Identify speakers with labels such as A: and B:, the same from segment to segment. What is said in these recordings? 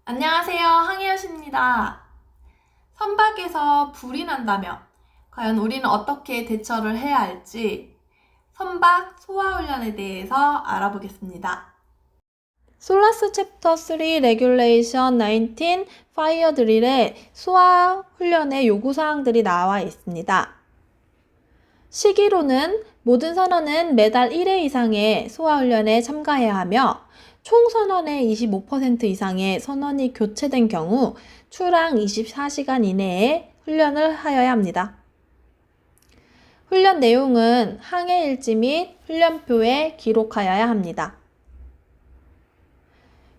A: 안녕하세요. 항혜연입니다. 선박에서 불이 난다면 과연 우리는 어떻게 대처를 해야 할지 선박 소화훈련에 대해서 알아보겠습니다.
B: 솔라스 챕터 3 레귤레이션 19 파이어 드릴에 소화 훈련의 요구사항들이 나와 있습니다. 시기로는 모든 선원은 매달 1회 이상의 소화 훈련에 참가해야 하며 총 선원의 25% 이상의 선원이 교체된 경우 출항 24시간 이내에 훈련을 하여야 합니다. 훈련 내용은 항해 일지 및 훈련표에 기록하여야 합니다.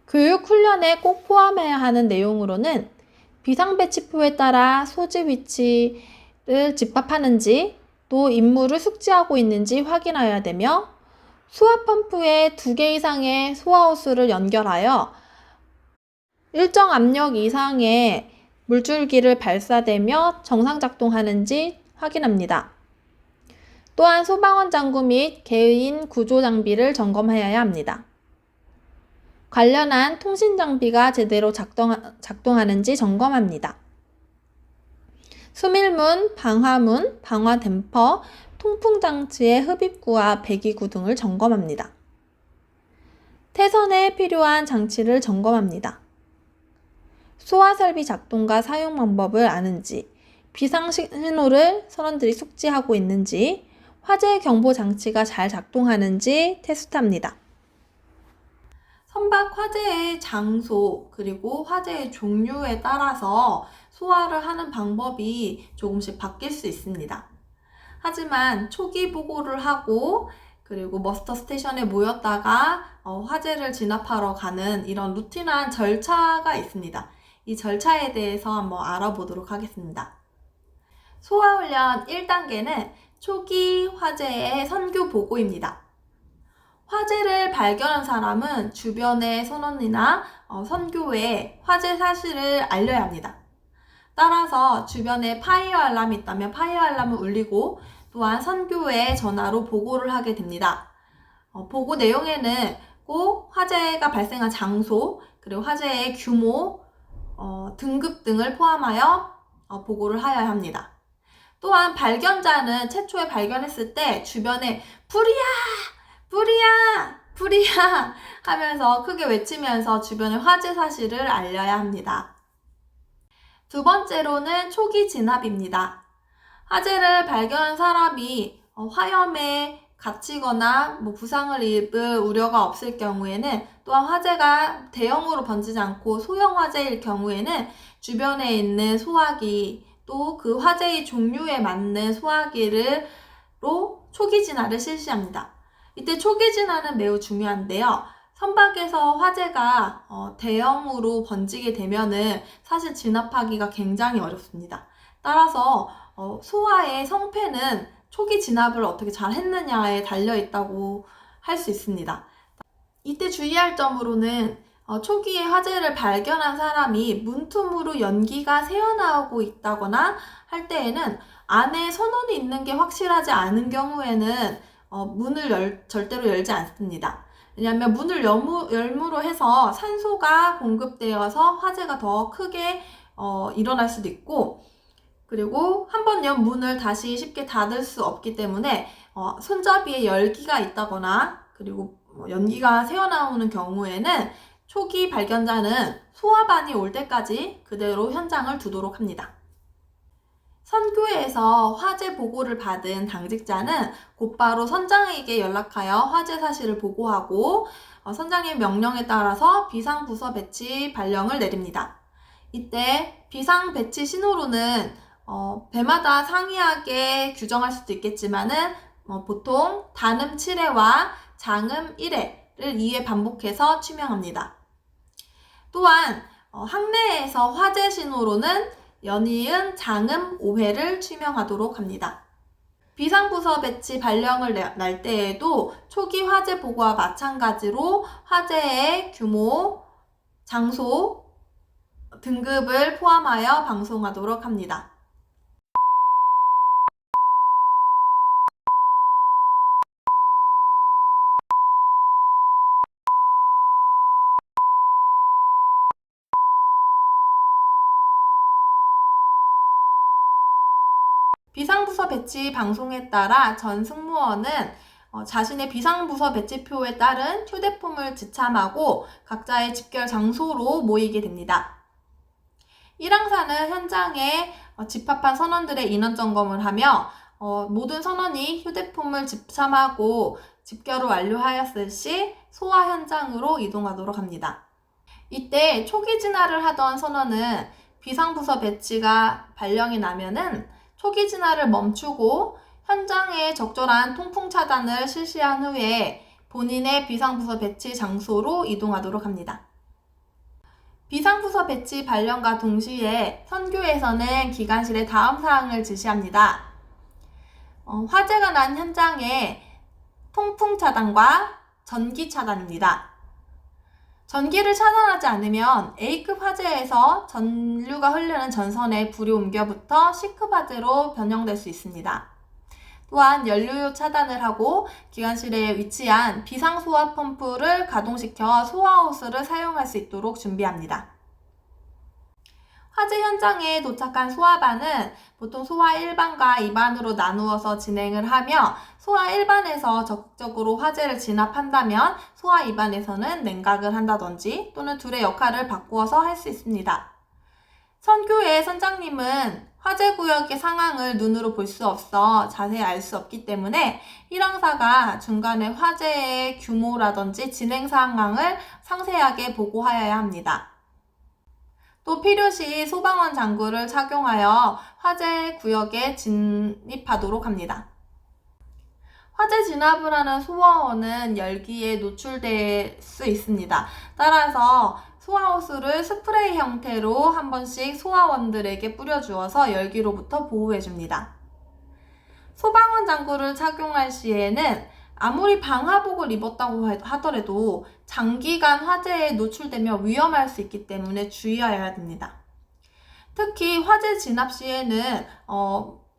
B: 교육 훈련에 꼭 포함해야 하는 내용으로는 비상배치표에 따라 소지 위치를 집합하는지 또 임무를 숙지하고 있는지 확인해야 되며 소화펌프에 2개 이상의 소화호스를 연결하여 일정 압력 이상의 물줄기를 발사되며 정상 작동하는지 확인합니다. 또한 소방원 장구 및 개인 구조 장비를 점검하여야 합니다. 관련한 통신 장비가 제대로 작동하는지 점검합니다. 수밀문, 방화문, 방화 댐퍼, 통풍 장치의 흡입구와 배기구 등을 점검합니다. 태선에 필요한 장치를 점검합니다. 소화 설비 작동과 사용 방법을 아는지, 비상 신호를 선원들이 숙지하고 있는지, 화재 경보 장치가 잘 작동하는지 테스트합니다.
A: 선박 화재의 장소 그리고 화재의 종류에 따라서 소화를 하는 방법이 조금씩 바뀔 수 있습니다. 하지만 초기 보고를 하고 그리고 머스터 스테이션에 모였다가 화재를 진압하러 가는 이런 루틴한 절차가 있습니다. 이 절차에 대해서 한번 알아보도록 하겠습니다. 소화훈련 1단계는 초기 화재의 선교 보고입니다. 화재를 발견한 사람은 주변의 선원이나 선교에 화재 사실을 알려야 합니다. 따라서 주변에 파이어 알람이 있다면 파이어 알람을 울리고 또한 선교에 전화로 보고를 하게 됩니다. 보고 내용에는 꼭 화재가 발생한 장소, 그리고 화재의 규모, 등급 등을 포함하여 보고를 하여야 합니다. 또한 발견자는 최초에 발견했을 때 주변에 불이야! 불이야! 불이야! 하면서 크게 외치면서 주변의 화재 사실을 알려야 합니다. 두 번째로는 초기 진압입니다. 화재를 발견한 사람이 화염에 갇히거나 부상을 입을 우려가 없을 경우에는 또한 화재가 대형으로 번지지 않고 소형 화재일 경우에는 주변에 있는 소화기 또 그 화재의 종류에 맞는 소화기로 초기 진화를 실시합니다. 이때 초기 진화는 매우 중요한데요. 선박에서 화재가 대형으로 번지게 되면은 사실 진압하기가 굉장히 어렵습니다. 따라서 소화의 성패는 초기 진압을 어떻게 잘 했느냐에 달려 있다고 할 수 있습니다. 이때 주의할 점으로는 초기에 화재를 발견한 사람이 문틈으로 연기가 새어나오고 있다거나 할 때에는 안에 선원이 있는 게 확실하지 않은 경우에는 문을 절대로 열지 않습니다. 왜냐하면 문을 열므로 해서 산소가 공급되어서 화재가 더 크게 일어날 수도 있고 그리고 한번 연 문을 다시 쉽게 닫을 수 없기 때문에 손잡이에 열기가 있다거나 그리고 연기가 새어나오는 경우에는 초기 발견자는 소화반이 올 때까지 그대로 현장을 두도록 합니다. 선교회에서 화재 보고를 받은 당직자는 곧바로 선장에게 연락하여 화재 사실을 보고하고 선장의 명령에 따라서 비상부서 배치 발령을 내립니다. 이때 비상 배치 신호로는 배마다 상이하게 규정할 수도 있겠지만은 보통 단음 7회와 장음 1회를 2회 반복해서 취명합니다. 또한 항내에서 화재 신호로는 연이은 장음 5회를 취명하도록 합니다. 비상부서 배치 발령을 날 때에도 초기 화재 보고와 마찬가지로 화재의 규모, 장소, 등급을 포함하여 방송하도록 합니다. 비상부서 배치 방송에 따라 전 승무원은 자신의 비상부서 배치표에 따른 휴대폰을 지참하고 각자의 집결 장소로 모이게 됩니다. 1항사는 현장에 집합한 선원들의 인원 점검을 하며 모든 선원이 휴대폰을 지참하고 집결을 완료하였을 시 소화 현장으로 이동하도록 합니다. 이때 초기 진화를 하던 선원은 비상부서 배치가 발령이 나면은 초기 진화를 멈추고 현장에 적절한 통풍 차단을 실시한 후에 본인의 비상부서 배치 장소로 이동하도록 합니다. 비상부서 배치 발령과 동시에 선교에서는 기관실에 다음 사항을 지시합니다. 화재가 난 현장에 통풍 차단과 전기 차단입니다. 전기를 차단하지 않으면 A급 화재에서 전류가 흐르는 전선에 불이 옮겨붙어 C급 화재로 변형될 수 있습니다. 또한 연료 차단을 하고 기관실에 위치한 비상소화 펌프를 가동시켜 소화호스를 사용할 수 있도록 준비합니다. 화재 현장에 도착한 소화반은 보통 소화 1반과 2반으로 나누어서 진행을 하며 소화 1반에서 적극적으로 화재를 진압한다면 소화 2반에서는 냉각을 한다든지 또는 둘의 역할을 바꾸어서 할 수 있습니다. 선교의 선장님은 화재 구역의 상황을 눈으로 볼 수 없어 자세히 알 수 없기 때문에 1항사가 중간에 화재의 규모라든지 진행 상황을 상세하게 보고하여야 합니다. 또 필요시 소방원 장구를 착용하여 화재 구역에 진입하도록 합니다. 화재 진압을 하는 소화원은 열기에 노출될 수 있습니다. 따라서 소화호스를 스프레이 형태로 한 번씩 소화원들에게 뿌려주어서 열기로부터 보호해줍니다. 소방원 장구를 착용할 시에는 아무리 방화복을 입었다고 하더라도 장기간 화재에 노출되며 위험할 수 있기 때문에 주의하여야 됩니다. 특히 화재 진압 시에는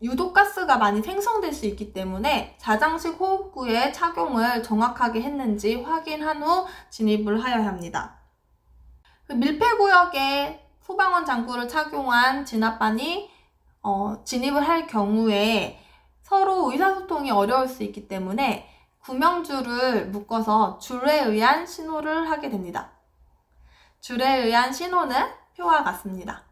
A: 유독가스가 많이 생성될 수 있기 때문에 자장식 호흡구의 착용을 정확하게 했는지 확인한 후 진입을 하여야 합니다. 밀폐구역에 소방원 장구를 착용한 진압반이 진입을 할 경우에 서로 의사소통이 어려울 수 있기 때문에 구명줄을 묶어서 줄에 의한 신호를 하게 됩니다. 줄에 의한 신호는 표와 같습니다.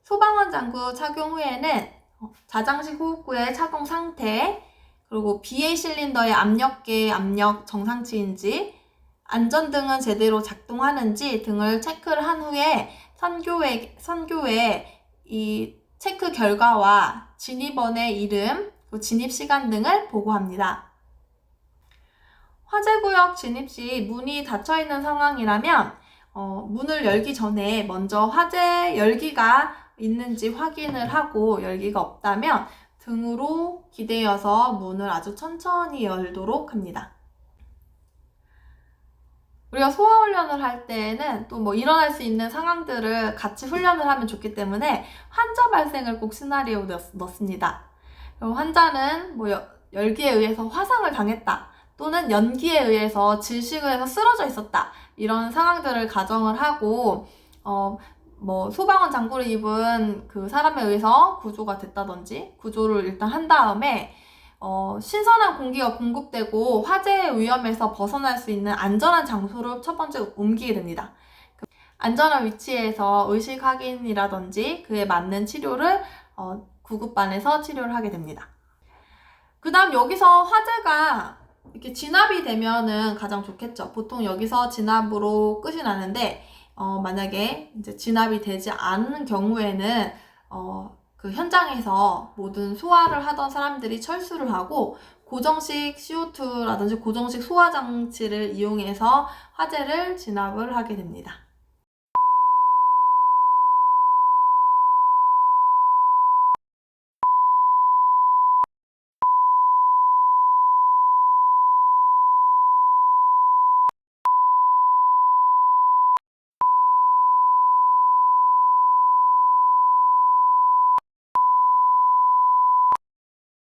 A: 소방원 장구 착용 후에는 자장식 호흡구의 착용 상태, 그리고 BA 실린더의 압력계 압력 정상치인지, 안전등은 제대로 작동하는지 등을 체크를 한 후에 선교에 이 체크 결과와 진입원의 이름, 진입 시간 등을 보고합니다. 화재구역 진입 시 문이 닫혀있는 상황이라면 문을 열기 전에 먼저 화재 열기가 있는지 확인을 하고 열기가 없다면 등으로 기대어서 문을 아주 천천히 열도록 합니다. 우리가 소화훈련을 할 때에는 또 일어날 수 있는 상황들을 같이 훈련을 하면 좋기 때문에 환자 발생을 꼭 시나리오에 넣습니다. 환자는 열기에 의해서 화상을 당했다, 또는 연기에 의해서 질식을 해서 쓰러져 있었다, 이런 상황들을 가정을 하고 소방원 장구를 입은 그 사람에 의해서 구조가 됐다든지 구조를 일단 한 다음에 신선한 공기가 공급되고 화재의 위험에서 벗어날 수 있는 안전한 장소로 첫 번째 옮기게 됩니다. 안전한 위치에서 의식 확인이라든지 그에 맞는 치료를 구급반에서 치료를 하게 됩니다. 그 다음 여기서 화재가 이렇게 진압이 되면은 가장 좋겠죠. 보통 여기서 진압으로 끝이 나는데 만약에 이제 진압이 되지 않는 경우에는 그 현장에서 모든 소화를 하던 사람들이 철수를 하고 고정식 CO2라든지 고정식 소화 장치를 이용해서 화재를 진압을 하게 됩니다.